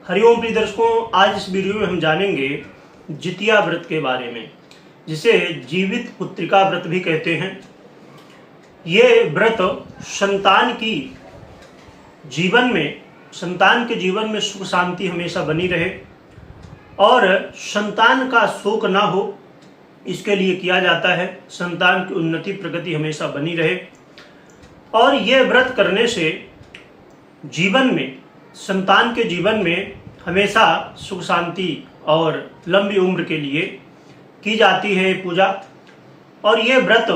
हरिओम प्रिय दर्शकों, आज इस वीडियो में हम जानेंगे जितिया व्रत के बारे में, जिसे जीवित पुत्रिका व्रत भी कहते हैं। ये व्रत संतान के जीवन में सुख शांति हमेशा बनी रहे और संतान का शोक ना हो, इसके लिए किया जाता है। संतान की उन्नति प्रगति हमेशा बनी रहे और ये व्रत करने से संतान के जीवन में हमेशा सुख शांति और लंबी उम्र के लिए की जाती है पूजा। और ये व्रत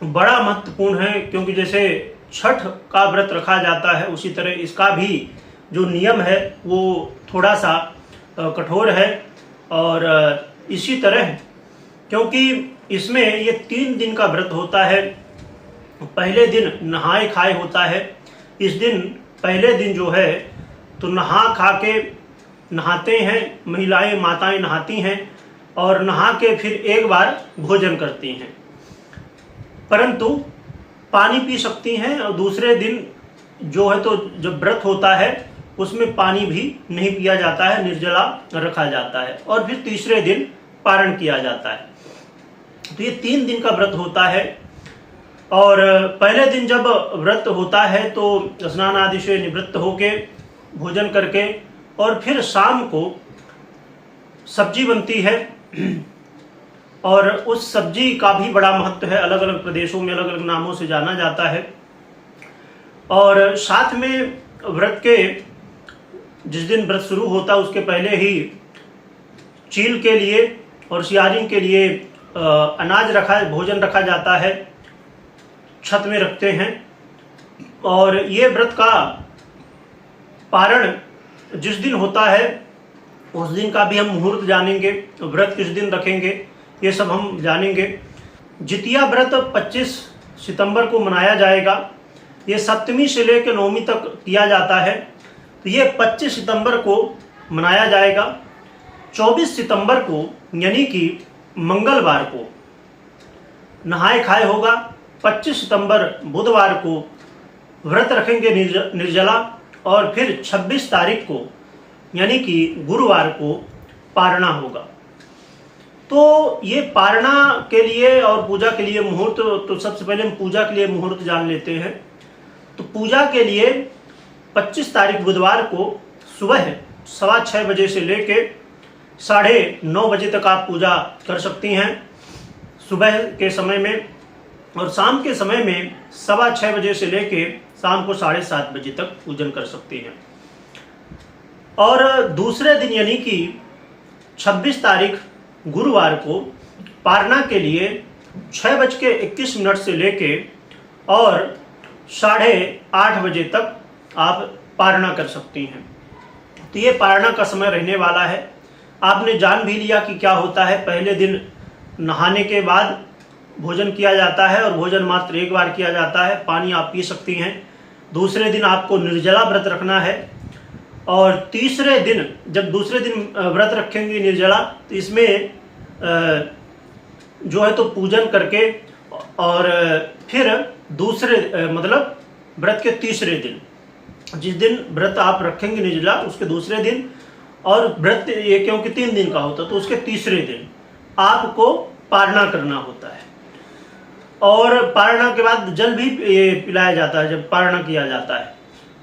बड़ा महत्वपूर्ण है, क्योंकि जैसे छठ का व्रत रखा जाता है उसी तरह इसका भी जो नियम है वो थोड़ा सा कठोर है। और इसी तरह क्योंकि इसमें ये 3 दिन का व्रत होता है। पहले दिन नहाए खाए होता है। इस दिन पहले दिन जो है तो नहा खा के नहाते हैं, महिलाएं माताएं नहाती हैं और नहा के फिर एक बार भोजन करती हैं, परंतु पानी पी सकती हैं। और दूसरे दिन जो है तो जब व्रत होता है उसमें पानी भी नहीं पिया जाता है, निर्जला रखा जाता है। और फिर तीसरे दिन पारण किया जाता है। तो ये 3 दिन का व्रत होता है। और पहले दिन जब व्रत होता है तो स्नान आदि से निवृत्त होके भोजन करके और फिर शाम को सब्जी बनती है। और उस सब्जी का भी बड़ा महत्व है, अलग अलग प्रदेशों में अलग अलग नामों से जाना जाता है। और साथ में व्रत के जिस दिन व्रत शुरू होता है उसके पहले ही चील के लिए और सियारिन के लिए भोजन रखा जाता है, छत में रखते हैं। और ये व्रत का पारण जिस दिन होता है उस दिन का भी हम मुहूर्त जानेंगे, व्रत किस दिन रखेंगे ये सब हम जानेंगे। जितिया व्रत 25 सितंबर को मनाया जाएगा। ये सप्तमी से लेकर 9वीं तक किया जाता है। तो ये 25 सितंबर को मनाया जाएगा। 24 सितंबर को यानी कि मंगलवार को नहाए खाए होगा। 25 सितंबर बुधवार को व्रत रखेंगे निर्जला। और फिर 26 तारीख को यानी कि गुरुवार को पारणा होगा। तो ये पारणा के लिए और पूजा के लिए मुहूर्त, तो सबसे पहले हम पूजा के लिए मुहूर्त जान लेते हैं। तो पूजा के लिए 25 तारीख बुधवार को सुबह 6:15 बजे से लेके 9:30 बजे तक आप पूजा कर सकती हैं सुबह के समय में। और शाम के समय में 6:15 बजे से लेके शाम को 7:30 बजे तक पूजन कर सकती हैं। और दूसरे दिन यानी कि 26 तारीख गुरुवार को पारणा के लिए 6:21 से लेके और 8:30 बजे तक आप पारणा कर सकती हैं। तो ये पारणा का समय रहने वाला है। आपने जान भी लिया कि क्या होता है। पहले दिन नहाने के बाद भोजन किया जाता है और भोजन मात्र एक बार किया जाता है। पानी आप पी सकती हैं। दूसरे दिन आपको निर्जला व्रत रखना है। और तीसरे दिन जब दूसरे दिन व्रत रखेंगे निर्जला, तो इसमें जो है तो पूजन करके और फिर मतलब व्रत के तीसरे दिन, जिस दिन व्रत आप रखेंगे निर्जला उसके दूसरे दिन, और व्रत ये क्योंकि 3 दिन का होता तो उसके तीसरे दिन आपको पारणा करना होता है। और पारणा के बाद जल भी पिलाया जाता है। जब पारणा किया जाता है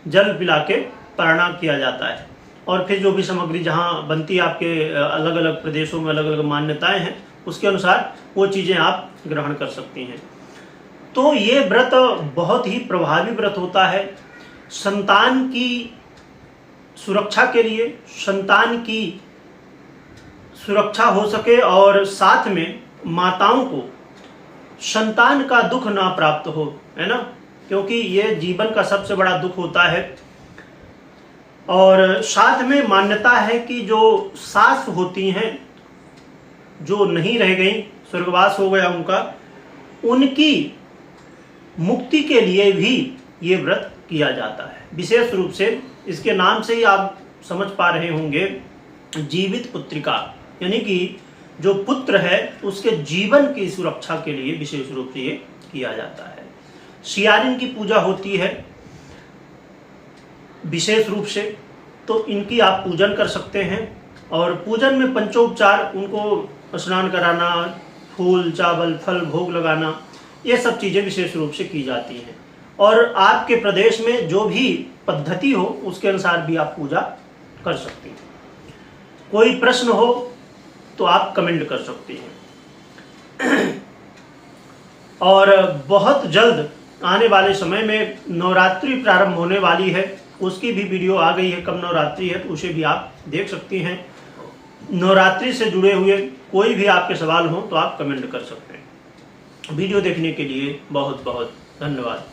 जल पिला के पारणा किया जाता है। और फिर जो भी सामग्री जहाँ बनती है, आपके अलग अलग प्रदेशों में अलग अलग मान्यताएं हैं, उसके अनुसार वो चीज़ें आप ग्रहण कर सकती हैं। तो ये व्रत बहुत ही प्रभावी व्रत होता है। संतान की सुरक्षा के लिए, संतान की सुरक्षा हो सके और साथ में माताओं को संतान का दुख ना प्राप्त हो, है ना, क्योंकि ये जीवन का सबसे बड़ा दुख होता है। और साथ में मान्यता है कि जो सास होती हैं, जो नहीं रह गई, स्वर्गवास हो गया उनका, उनकी मुक्ति के लिए भी ये व्रत किया जाता है। विशेष रूप से इसके नाम से ही आप समझ पा रहे होंगे, जीवित पुत्रिका, यानी कि जो पुत्र है उसके जीवन की सुरक्षा के लिए विशेष रूप से ये किया जाता है। सियारिन की पूजा होती है विशेष रूप से। तो इनकी आप पूजन कर सकते हैं। और पूजन में पंचोपचार, उनको स्नान कराना, फूल चावल फल भोग लगाना, ये सब चीज़ें विशेष रूप से की जाती हैं। और आपके प्रदेश में जो भी पद्धति हो उसके अनुसार भी आप पूजा कर सकते हैं। कोई प्रश्न हो तो आप कमेंट कर सकते हैं। और बहुत जल्द आने वाले समय में नवरात्रि प्रारंभ होने वाली है, उसकी भी वीडियो आ गई है, कब नवरात्रि है तो उसे भी आप देख सकती हैं। नवरात्रि से जुड़े हुए कोई भी आपके सवाल हो तो आप कमेंट कर सकते हैं। वीडियो देखने के लिए बहुत बहुत धन्यवाद।